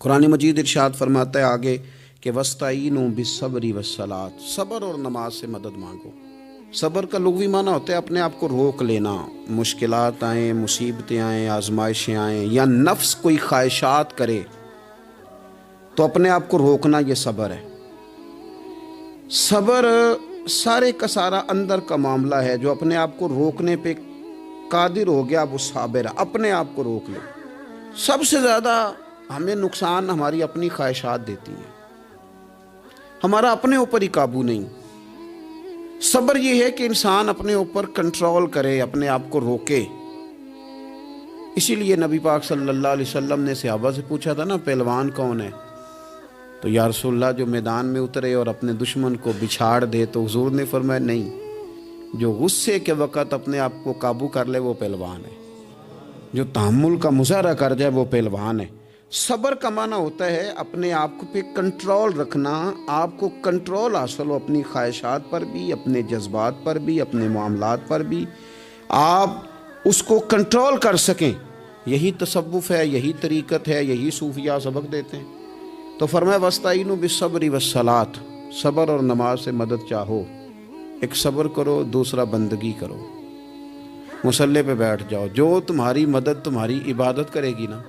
قرآن مجید ارشاد فرماتا ہے آگے کہ وَاسْتَعِینُوا بِالصَّبْرِ وَالصَّلَاةِ، صبر اور نماز سے مدد مانگو۔ صبر کا لغوی معنی ہوتا ہے اپنے آپ کو روک لینا، مشکلات آئیں، مصیبتیں آئیں، آزمائشیں آئیں یا نفس کوئی خواہشات کرے تو اپنے آپ کو روکنا، یہ صبر ہے۔ صبر سارے کا سارا اندر کا معاملہ ہے، جو اپنے آپ کو روکنے پہ قادر ہو گیا وہ صابر ہے، اپنے آپ کو روک لے۔ سب سے زیادہ ہمیں نقصان ہماری اپنی خواہشات دیتی ہیں، ہمارا اپنے اوپر ہی قابو نہیں۔ صبر یہ ہے کہ انسان اپنے اوپر کنٹرول کرے، اپنے آپ کو روکے۔ اسی لیے نبی پاک صلی اللہ علیہ وسلم نے صحابہ سے پوچھا تھا نا پہلوان کون ہے، تو یا رسول اللہ جو میدان میں اترے اور اپنے دشمن کو بچھاڑ دے، تو حضور نے فرمایا نہیں، جو غصے کے وقت اپنے آپ کو قابو کر لے وہ پہلوان ہے، جو تحمل کا مظاہرہ کر جائے وہ پہلوان ہے۔ صبر کا معنی ہوتا ہے اپنے آپ کو پہ کنٹرول رکھنا، آپ کو کنٹرول حاصل ہو اپنی خواہشات پر بھی، اپنے جذبات پر بھی، اپنے معاملات پر بھی، آپ اس کو کنٹرول کر سکیں۔ یہی تصوف ہے، یہی طریقت ہے، یہی صوفیاء سبق دیتے ہیں۔ تو فرمایا وَاسْتَعِینُوا بِالصَّبْرِ وَالصَّلَاةِ، صبر اور نماز سے مدد چاہو۔ ایک صبر کرو، دوسرا بندگی کرو، مصلی پہ بیٹھ جاؤ۔ جو تمہاری مدد تمہاری عبادت کرے گی نا،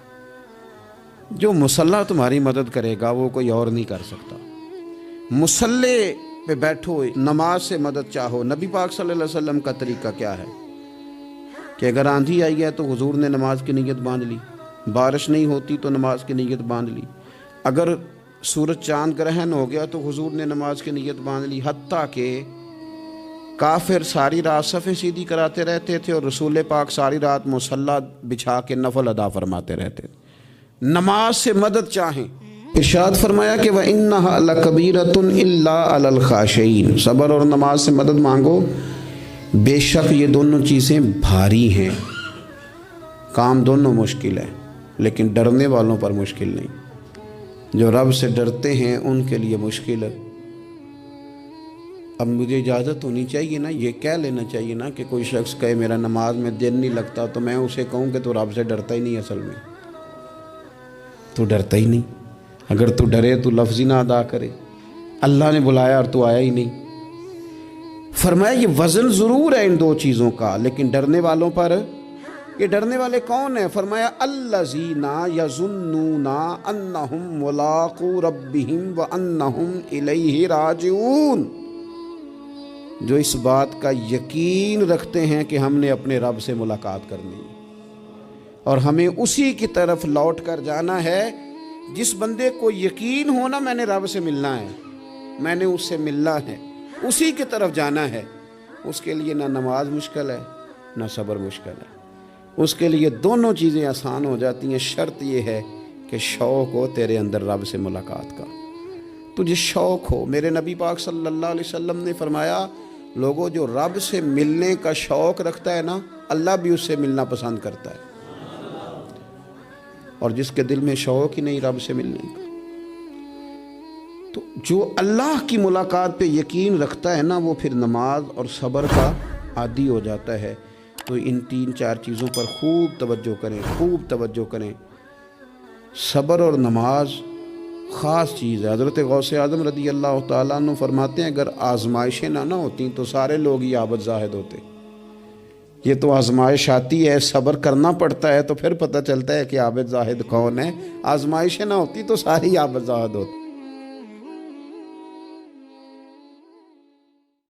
جو مصلی تمہاری مدد کرے گا وہ کوئی اور نہیں کر سکتا۔ مصلی پہ بیٹھو، نماز سے مدد چاہو۔ نبی پاک صلی اللہ علیہ وسلم کا طریقہ کیا ہے کہ اگر آندھی آئی ہے تو حضور نے نماز کی نیت باندھ لی، بارش نہیں ہوتی تو نماز کی نیت باندھ لی، اگر سورج چاند گرہن ہو گیا تو حضور نے نماز کی نیت باندھ لی، حتیٰ کہ کافر ساری رات صفیں سیدھی کراتے رہتے تھے اور رسول پاک ساری رات مصلی بچھا کے نفل ادا فرماتے رہتے تھے۔ نماز سے مدد چاہیں۔ ارشاد فرمایا کہ وَإِنَّهَا لَكَبِيرَةٌ إِلَّا عَلَى الْخَاشِعِينَ، صبر اور نماز سے مدد مانگو، بے شک یہ دونوں چیزیں بھاری ہیں، کام دونوں مشکل ہے، لیکن ڈرنے والوں پر مشکل نہیں۔ جو رب سے ڈرتے ہیں ان کے لیے مشکل ہے۔ اب مجھے اجازت ہونی چاہیے نا، یہ کہہ لینا چاہیے نا کہ کوئی شخص کہے میرا نماز میں دل نہیں لگتا، تو میں اسے کہوں کہ تو رب سے ڈرتا ہی نہیں، اصل میں تو ڈرتا ہی نہیں۔ اگر تو ڈرے تو لفظ ہی نہ ادا کرے، اللہ نے بلایا اور تو آیا ہی نہیں۔ فرمایا یہ وزن ضرور ہے ان دو چیزوں کا، لیکن ڈرنے والوں پر، یہ ڈرنے والے کون ہیں؟ فرمایا الذین یظنون انہم ملاقو ربہم وانہم الیہ راجعون، جو اس بات کا یقین رکھتے ہیں کہ ہم نے اپنے رب سے ملاقات کرنی ہے اور ہمیں اسی کی طرف لوٹ کر جانا ہے۔ جس بندے کو یقین ہونا میں نے رب سے ملنا ہے، میں نے اس سے ملنا ہے، اسی کی طرف جانا ہے، اس کے لیے نہ نماز مشکل ہے نہ صبر مشکل ہے، اس کے لیے دونوں چیزیں آسان ہو جاتی ہیں۔ شرط یہ ہے کہ شوق ہو تیرے اندر رب سے ملاقات کا، تجھے شوق ہو۔ میرے نبی پاک صلی اللہ علیہ وسلم نے فرمایا لوگوں جو رب سے ملنے کا شوق رکھتا ہے نا، اللہ بھی اس سے ملنا پسند کرتا ہے، اور جس کے دل میں شوق ہی نہیں رب سے ملنے کا، تو جو اللہ کی ملاقات پہ یقین رکھتا ہے نا، وہ پھر نماز اور صبر کا عادی ہو جاتا ہے۔ تو ان تین چار چیزوں پر خوب توجہ کریں، خوب توجہ کریں۔ صبر اور نماز خاص چیز ہے۔ حضرت غوث اعظم رضی اللہ تعالیٰ عنہ فرماتے ہیں اگر آزمائشیں نہ ہوتیں تو سارے لوگ ہی عابد زاہد ہوتے۔ یہ تو آزمائش آتی ہے، صبر کرنا پڑتا ہے، تو پھر پتہ چلتا ہے کہ عابد زاہد کون ہے۔ آزمائشیں نہ ہوتی تو سارے ہی عابد زاہد ہوتے۔